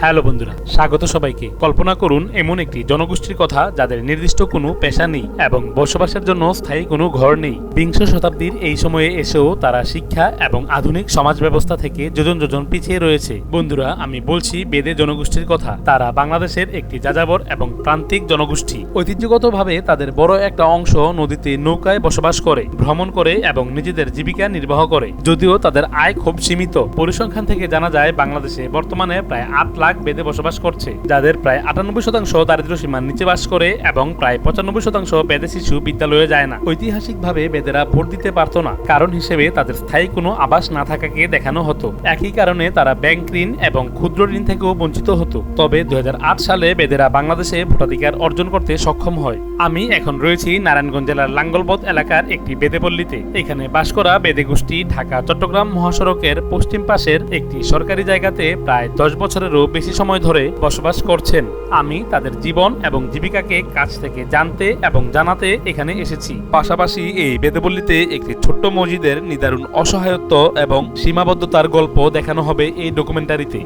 Hello বন্ধুরা, স্বাগত সবাইকে। কল্পনা করুন এমন একটি জনগোষ্ঠীর কথা যাদের নির্দিষ্ট কোনো পেশা নেই এবং বসবাসের জন্য স্থায়ী কোনো ঘর নেই। বিংশ শতাব্দীর এই সময়ে এসেও তারা শিক্ষা এবং আধুনিক সমাজ ব্যবস্থা থেকে যোজন যোজন পিছিয়ে রয়েছে। বন্ধুরা, আমি বলছি বেদে জনগোষ্ঠীর কথা। তারা বাংলাদেশের একটি যাযাবর এবং প্রান্তিক জনগোষ্ঠী। ঐতিহ্যগতভাবে তাদের বড় একটা অংশ নদীতে নৌকায় বসবাস করে, ভ্রমণ করে এবং নিজেদের জীবিকা নির্বাহ করে। যদিও তাদের আয় খুব সীমিত। পরিসংখ্যান থেকে জানা যায় বাংলাদেশে বর্তমানে প্রায় 8 লাখ বেদে বসবাস করছে, যাদের প্রায় 98% দারিদ্র্য সীমার নিচে বাস করে এবং প্রায় 95% বেদে শিশু বিদ্যালয়ে যায় না। ঐতিহাসিকভাবে বেদেরা ভোট দিতে পারত না, কারণ হিসেবে তাদের স্থায়ী কোনো আবাস না থাকাকে দেখানো হতো। একই কারণে তারা ব্যাংক ঋণ এবং ক্ষুদ্র ঋণ থেকেও বঞ্চিত হতো। তবে 2008 সালে বেদেরা বাংলাদেশে ভোটাধিকার অর্জন করতে সক্ষম হয়। আমি এখন রয়েছি নারায়ণগঞ্জ জেলার লাঙ্গলবদ এলাকার একটি বেদেপল্লীতে। এখানে বাস করা বেদে গোষ্ঠী ঢাকা চট্টগ্রাম মহাসড়কের পশ্চিম পাশের একটি সরকারি জায়গাতে প্রায় 10 বছরেরও বেশি সময় ধরে বসবাস করছেন। আমি তাদের জীবন এবং জীবিকাকে কাছ থেকে জানতে এবং জানাতে এখানে এসেছি। পাশাপাশি এই বেদেপল্লীতে একটি ছোট্ট মসজিদের নিদারুণ অসহায়ত্ব এবং সীমাবদ্ধতার গল্প দেখানো হবে এই ডকুমেন্টারিতে।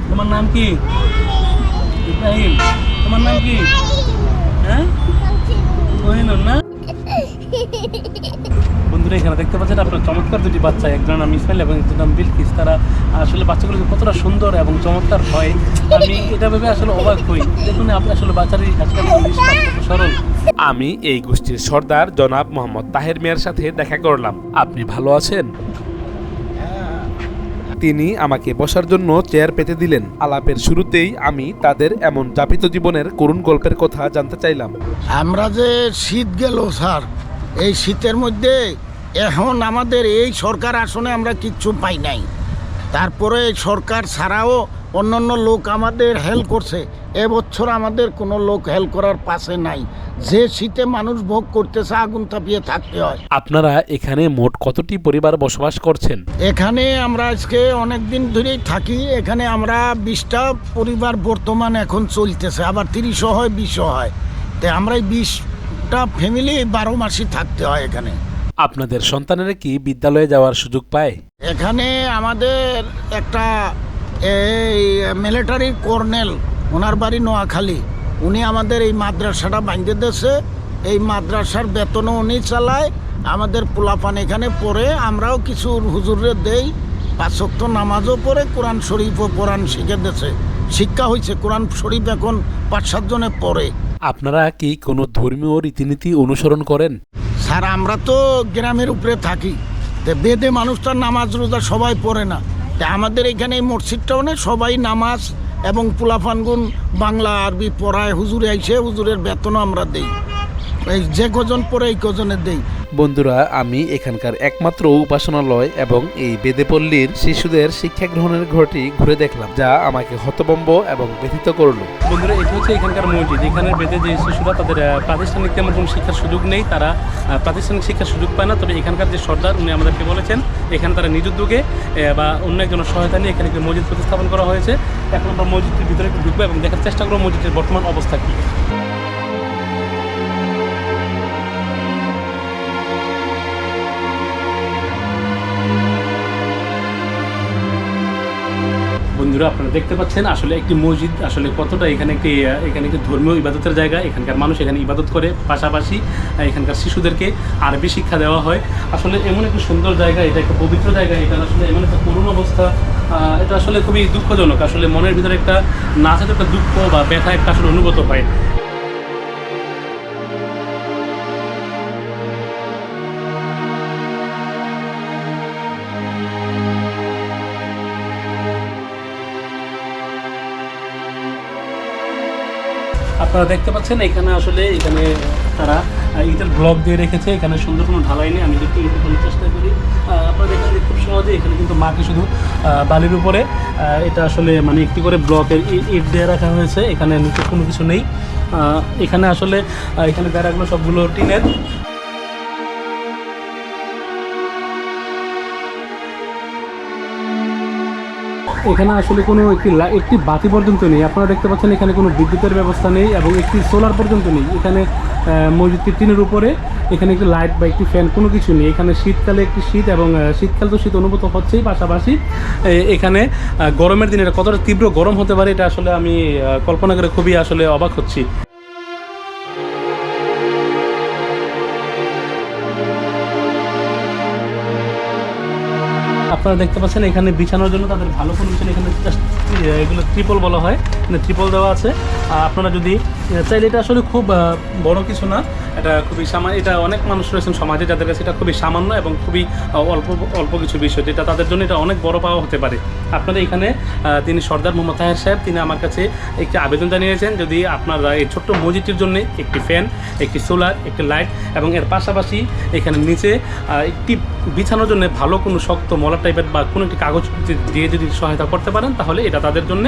তোমার নাম কি? ইব্রাহিম। তোমার নাম কি? হ্যাঁ, কোহিনুর না? বন্ধুরা, এখানে দেখতে পাচ্ছেন আপনার চমৎকার দুটি বাচ্চা, একজন নাম ইসমাইল এবং একজন নাম বিলকিস। তারা আসলে বাচ্চাগুলো কতটা সুন্দর এবং চমৎকার হয়, আমি এটা ভেবে আসলে অবাক হই। দেখুন আপনি আসলে বাচ্চারই সরল। আমি এই গোষ্ঠীর সর্দার জনাব মোহাম্মদ তাহের মিয়ার সাথে দেখা করলাম। আপনি ভালো আছেন? তিনি আমাকে বসার জন্য চেয়ার পেতে দিলেন। আলাপের শুরুতেই আমি তাদের এমন যাপিত জীবনের করুণ গল্পের কথা জানতে চাইলাম। আমরা যে শীত গেল স্যার, এই শীতের মধ্যে এখন আমাদের এই সরকার আসনে আমরা কিচ্ছু পাই নাই। তারপরে সরকার ছাড়াও অন্যান্য লোক আমাদের হেল্প করছে। এবছর আমাদের কোনো লোক হেল্প করার পাশে নাই। যে শীতে মানুষ ভোগ করতেছে, আগুন তাপিয়ে থাকতে হয়। আপনারা এখানে মোট কতটি পরিবার বসবাস করছেন? এখানে আমরা আজকে অনেক দিন ধরেই থাকি। এখানে আমরা 20টা পরিবার বর্তমান এখন চলতেছে, আবার 30ও হয়, 20ও হয়। তো আমরা 20টা ফ্যামিলি 12 মাসই থাকতে হয় এখানে। আপনাদের সন্তানেরা কি বিদ্যালয়ে যাওয়ার সুযোগ পায়? এখানে আমাদের একটা এই মিলিটারি কর্নেল, ওনার বাড়ি নোয়াখালী, উনি আমাদের এই মাদ্রাসাটা বাঁধিয়ে দিয়েছে। এই মাদ্রাসার বেতনও উনি চালায়। আমাদের পোলাপান এখানে পড়ে, আমরাও কিছু হুজুরে দেই। 5 ওয়াক্ত নামাজও পড়ে, কোরআন শরীফও কোরআন শিখে দিয়েছে। শিক্ষা হয়েছে, কোরআন শরীফ এখন 5-7 জনে পড়ে। আপনারা কি কোনো ধর্মীয় রীতিনীতি অনুসরণ করেন? স্যার, আমরা তো গ্রামের উপরে থাকি, বেদে মানুষটা নামাজ রোজা সবাই পড়ে না। তা আমাদের এখানে এই মসজিদটাও নেই, সবাই নামাজ এবং পোলাপানগুন বাংলা আরবি পড়ায়। হুজুরে আইসে, হুজুরের বেতনও আমরা দেই। এই যে কজন পড়ে এই কজনের দেই। বন্ধুরা, আমি এখানকার একমাত্র উপাসনালয় এবং এই বেদেপল্লীর শিশুদের শিক্ষা গ্রহণের ঘরটি ঘুরে দেখলাম, যা আমাকে হতভম্ব এবং ব্যথিত করলো। বন্ধুরা, এটা হচ্ছে এখানকার মসজিদ। এখানে বেদে যে শিশুরা, তাদের প্রাতিষ্ঠানিক তেমন কোনো শিক্ষার সুযোগ নেই, তারা প্রাতিষ্ঠানিক শিক্ষার সুযোগ পায় না। তবে এখানকার যে সর্দার, উনি আমাদেরকে বলেছেন এখানে তারা নিজ উদ্যোগে বা অন্য একজনের সহায়তা নিয়ে এখানে একটি মসজিদ প্রতিস্থাপন করা হয়েছে। এখন আমরা মসজিদটির ভিতরে ঢুকবো এবং দেখার চেষ্টা করবো মসজিদের বর্তমান অবস্থা কী। বন্ধুরা, আপনারা দেখতে পাচ্ছেন আসলে একটি মসজিদ আসলে কতটা এখানে একটি ধর্মীয় ইবাদতের জায়গা। এখানকার মানুষ এখানে ইবাদত করে, পাশাপাশি এখানকার শিশুদেরকে আরবি শিক্ষা দেওয়া হয়। আসলে এমন একটি সুন্দর জায়গা, এটা একটা পবিত্র জায়গা। এটা আসলে এমন একটা করুণ অবস্থা, এটা আসলে খুবই দুঃখজনক। আসলে মনের ভিতরে একটা না চাইতে একটা দুঃখ বা ব্যথা একটা আসলে অনুভূত হয়। আপনারা দেখতে পাচ্ছেন এখানে তারা ইটের ব্লক দিয়ে রেখেছে। এখানে সুন্দর কোনো ঢালাই নেই। আমি দেখতে ইটের কোনো চেষ্টা করি। আপনারা দেখেন খুব সহজে এখানে কিন্তু মাটি শুধু বালির উপরে, এটা আসলে মানে একটি করে ব্লকের ইট দিয়ে রাখা হয়েছে। এখানে নিচে কোনো কিছু নেই। এখানে আসলে এখানে বেড়াগুলো সবগুলো টিনের। এখানে আসলে কোনো একটি বাতি পর্যন্ত নেই। আপনারা দেখতে পাচ্ছেন এখানে কোনো বিদ্যুতের ব্যবস্থা নেই এবং একটি সোলার পর্যন্ত নেই। এখানে মসজিদটি টিনের উপরে, এখানে একটি লাইট বা একটি ফ্যান কোনো কিছু নেই। এখানে শীতকালে একটি শীত এবং শীতকাল তো শীত অনুভূত হচ্ছেই, পাশাপাশি এখানে গরমের দিনে এটা কতটা তীব্র গরম হতে পারে এটা আসলে আমি কল্পনা করে খুবই আসলে অবাক হচ্ছি। আপনারা দেখতে পাচ্ছেন এখানে বিছানোর জন্য তাদের ভালো কোনো বিছানা, এখানে এগুলো ট্রিপল বলা হয়, ট্রিপল দেওয়া আছে। আপনারা যদি চাইলে, এটা আসলে খুব বড় কিছু না, এটা খুবই সামান্য। এটা অনেক মানুষ রয়েছেন সমাজে যাদের কাছে এটা খুবই সামান্য এবং খুবই অল্প অল্প কিছু বিষয়, যেটা তাদের জন্য এটা অনেক বড় পাওয়া হতে পারে। আপনারা এখানে তিনি সর্দার মোহাম্মদ তাহের সাহেব, তিনি আমার কাছে একটি আবেদন জানিয়েছেন, যদি আপনারা এই ছোট্ট মসজিদটির জন্য একটি ফ্যান, একটি সোলার, একটি লাইট এবং এর পাশাপাশি এখানে নিচে একটি বিছানোর জন্য ভালো কোনো শক্ত মলার টাইপের বা কোনো একটি কাগজ দিয়ে যদি সহায়তা করতে পারেন, তাহলে এটা তাদের জন্য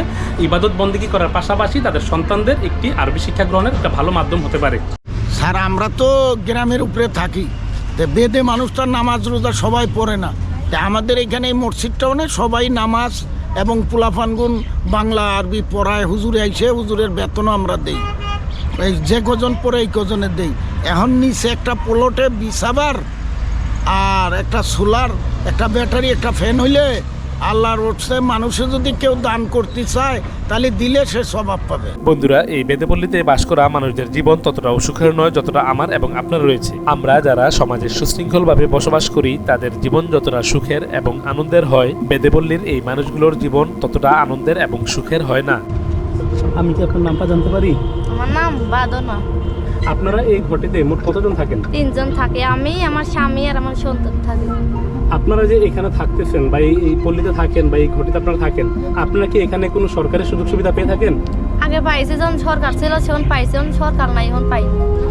ইবাদত বন্দেগী করার পাশাপাশি তাদের সন্তানদের একটি আরবি শিক্ষা গ্রহণের একটা ভালো মাধ্যম হতে পারে। স্যার, আমরা তো গ্রামের উপরে থাকি, বেদে মানুষটা নামাজ রোজা সবাই পড়ে না। আমাদের এখানে এই মসজিদটাও নেই, সবাই নামাজ এবং পোলাফানগুন বাংলা আরবি পড়ায়। হুজুরে আইসে, হুজুরের বেতনও আমরা দেই, এই যে কজন পড়ে এই কজনের দেই। এখন নিচে একটা প্লটে বিছাবার আর একটা সোলার, একটা ব্যাটারি, একটা ফ্যান হইলে আল্লাহর উঠছে মানুষে যদি কেউ দান করতে চায় তাহলে দিলে সে স্বভাব পাবে। বন্ধুরা, এই বেদেপল্লীতে বাস করা মানুষদের জীবন ততটাও সুখের নয় যতটা আমার এবং আপনার রয়েছে। আমরা যারা সমাজে সুশৃঙ্খলভাবে বসবাস করি তাদের জীবন যতটা সুখের এবং আনন্দের হয়, বেদেপল্লীর এই মানুষগুলোর জীবন ততটা আনন্দের এবং সুখের হয় না। আমি কি আপনার নামটা জানতে পারি? আমার নাম বাদনা। আপনারা এই ঘরটিতে মোট কতজন থাকেন? 3 জন থাকে, আমি, আমার স্বামী আর আমার সন্তান থাকে। আপনারা যে এখানে থাকতেছেন বা এই পল্লীতে থাকেন বা এই ঘটিতে আপনারা থাকেন, আপনারা কি এখানে কোনো সরকারি সুযোগ সুবিধা পেয়ে থাকেন? আগে পাইছে, যখন সরকার ছিল সেখন পাইছে, এখন সরকার নাই, এখন পাই।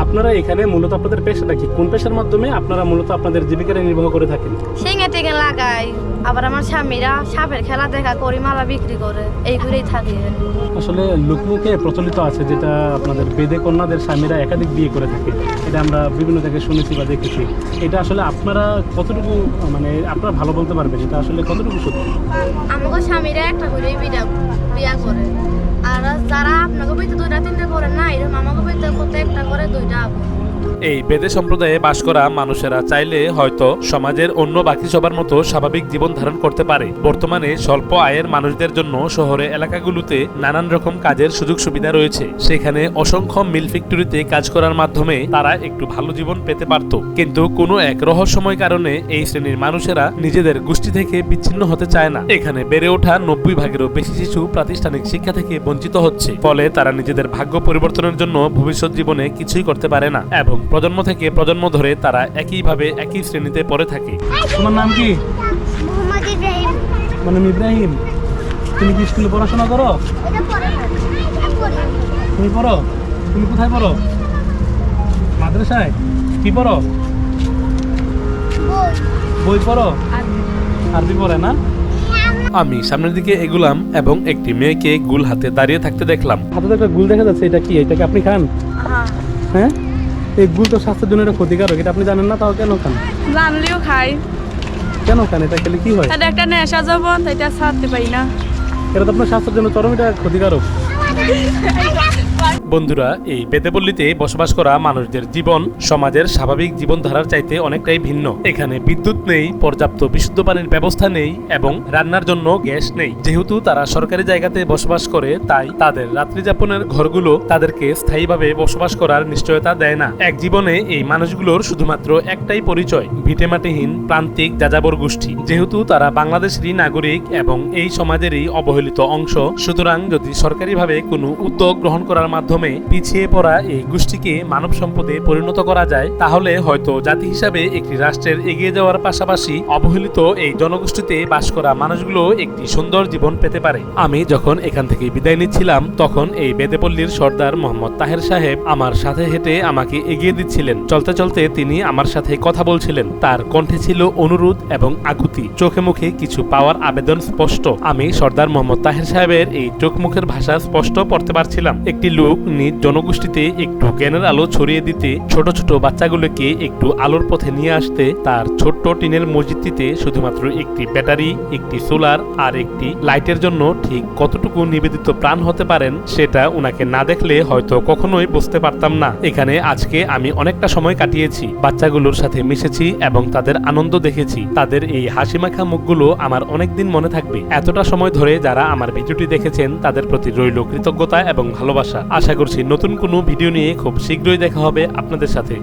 আপনারা এখানে মূলত আপনাদের পেশাটা কি? কোন পেশার মাধ্যমে আপনারা মূলত আপনাদের জীবিকা নির্বাহ করে থাকেন? শিঙে টেঙে লাগাই, আবার আমার স্বামীরা সাপের খেলা দেখা করি, মালা বিক্রি করে, এই করেই থাকি। আসলে লোকমুখে প্রচলিত আছে যেটা আপনাদের বেদে কন্যাদের স্বামীরা একাধিক বিয়ে করে থাকে, এটা আমরা বিভিন্ন জায়গায় শুনেছি বা দেখেছি। এটা আসলে আপনারা কতটুকু, মানে আপনারা ভালো বলতে পারবেন এটা আসলে কতটুকু সত্যি? আমাকে স্বামীরা একটা করে বিয়া করে, আর যারা আপনাকে বইতে 2-3টা করে না, এরকম আমাকে বইতে করতে একটা করে 2টা। এই বেদে সম্প্রদায়ে বাস করা মানুষেরা চাইলে হয়তো সমাজের অন্য বাকি সবার মতো স্বাভাবিক জীবন ধারণ করতে পারে। বর্তমানে স্বল্প আয়ের মানুষদের জন্য শহরে এলাকাগুলোতে নানান রকম কাজের সুযোগ সুবিধা রয়েছে। সেখানে অসংখ্য মিল ফ্যাক্টরিতে কাজ করার মাধ্যমে তারা একটু ভালো জীবন পেতে পারত, কিন্তু কোনো এক রহস্যময় কারণে এই শ্রেণীর মানুষেরা নিজেদের গোষ্ঠী থেকে বিচ্ছিন্ন হতে চায় না। এখানে বেড়ে ওঠা 90% বেশি শিশু প্রাতিষ্ঠানিক শিক্ষা থেকে বঞ্চিত হচ্ছে, ফলে তারা নিজেদের ভাগ্য পরিবর্তনের জন্য ভবিষ্যৎ জীবনে কিছুই করতে পারে না এবং প্রজন্ম থেকে প্রজন্ম ধরে তারা একইভাবে একই শ্রেণীতে পড়ে থাকে। তোমার নাম কি? মোহাম্মদ ইব্রাহিম। মানে ইব্রাহিম, তুমি কি স্কুলে পড়াশোনা করো? তুমি পড়ো? তুমি কোথায় পড়ো? মাদ্রাসায়? কি পড়ো? বই পড়ো? আরবি পড়ে না? আমি সামনের দিকে এগুলাম এবং একটি মেয়েকে গুল হাতে দাঁড়িয়ে থাকতে দেখলাম। হাতে একটা গুল দেখা যাচ্ছে, এটা কি? এটাকে আপনি খান? হ্যাঁ, এই গুল তো স্বাস্থ্যের জন্য এটা ক্ষতিকারক, এটা আপনি জানেন না, তাও কেন খান? জানলেও খাই। কেন খান? এটা খেলে কি হয়? এটা একটা নেশা জবন, এটা ছাড়তে পারি না। এটা তো আপনার স্বাস্থ্যের জন্য চরম এটা ক্ষতিকারক। বন্ধুরা, এই বেদেপল্লীতে বসবাস করা মানুষদের জীবন সমাজের স্বাভাবিক জীবনধারার চাইতে অনেকটাই ভিন্ন। এখানে বিদ্যুৎ নেই, পর্যাপ্ত বিশুদ্ধ পানির ব্যবস্থা নেই এবং রান্নার জন্য গ্যাস নেই। যেহেতু তারা সরকারি জায়গাতে বসবাস করে, তাই তাদের রাত্রিযাপনের ঘরগুলো তাদেরকে স্থায়ীভাবে বসবাস করার নিশ্চয়তা দেয় না। এক জীবনে এই মানুষগুলোর শুধুমাত্র একটাই পরিচয়, ভিটেমাটিহীন প্রান্তিক যাযাবর গোষ্ঠী। যেহেতু তারা বাংলাদেশেরই নাগরিক এবং এই সমাজেরই অবহেলিত অংশ, সুতরাং যদি সরকারিভাবে কোনো উদ্যোগ গ্রহণ করার মাধ্যমে পিছিয়ে পড়া এই গোষ্ঠীকে মানব সম্পদে পরিণত করা যায়, তাহলে হয়তো জাতি হিসাবে একটি রাষ্ট্রের এগিয়ে যাওয়ার পাশাপাশি অবহেলিত এই জনগোষ্ঠীতে বাস করা মানুষগুলো একটি সুন্দর জীবন পেতে পারে। আমি যখন এখান থেকে বিদায় নিচ্ছিলাম, তখন এই বেদেপল্লীর সর্দার মোহাম্মদ তাহের সাহেব আমার সাথে হেঁটে আমাকে এগিয়ে দিচ্ছিলেন। চলতে চলতে তিনি আমার সাথে কথা বলছিলেন। তার কণ্ঠে ছিল অনুরোধ এবং আকুতি, চোখে মুখে কিছু পাওয়ার আবেদন স্পষ্ট। আমি সর্দার মোহাম্মদ তাহের সাহেবের এই চোখ মুখের ভাষা স্পষ্ট পড়তে পারছিলাম। একটি লোক নিজ জনগোষ্ঠীতে একটু জ্ঞানের আলো ছড়িয়ে দিতে, ছোট ছোট বাচ্চাগুলোকে একটু আলোর পথে নিয়ে আসতে তার ছোট্ট টিনের মসজিদটিতে শুধুমাত্র একটি ব্যাটারি, একটি সোলার আর একটি লাইটের জন্য ঠিক কতটুকু নিবেদিত প্রাণ হতে পারেন সেটা উনাকে না দেখলে হয়তো কখনোই বুঝতে পারতাম না। এখানে আজকে আমি অনেকটা সময় কাটিয়েছি, বাচ্চাগুলোর সাথে মিশেছি এবং তাদের আনন্দ দেখেছি। তাদের এই হাসিমাখা মুখগুলো আমার অনেকদিন মনে থাকবে। এতটা সময় ধরে যারা আমার ভিডিওটি দেখেছেন তাদের প্রতি রইল কৃতজ্ঞতা এবং ভালোবাসা। আশা করছি নতুন কোনো ভিডিও নিয়ে খুব শীঘ্রই দেখা হবে আপনাদের সাথে।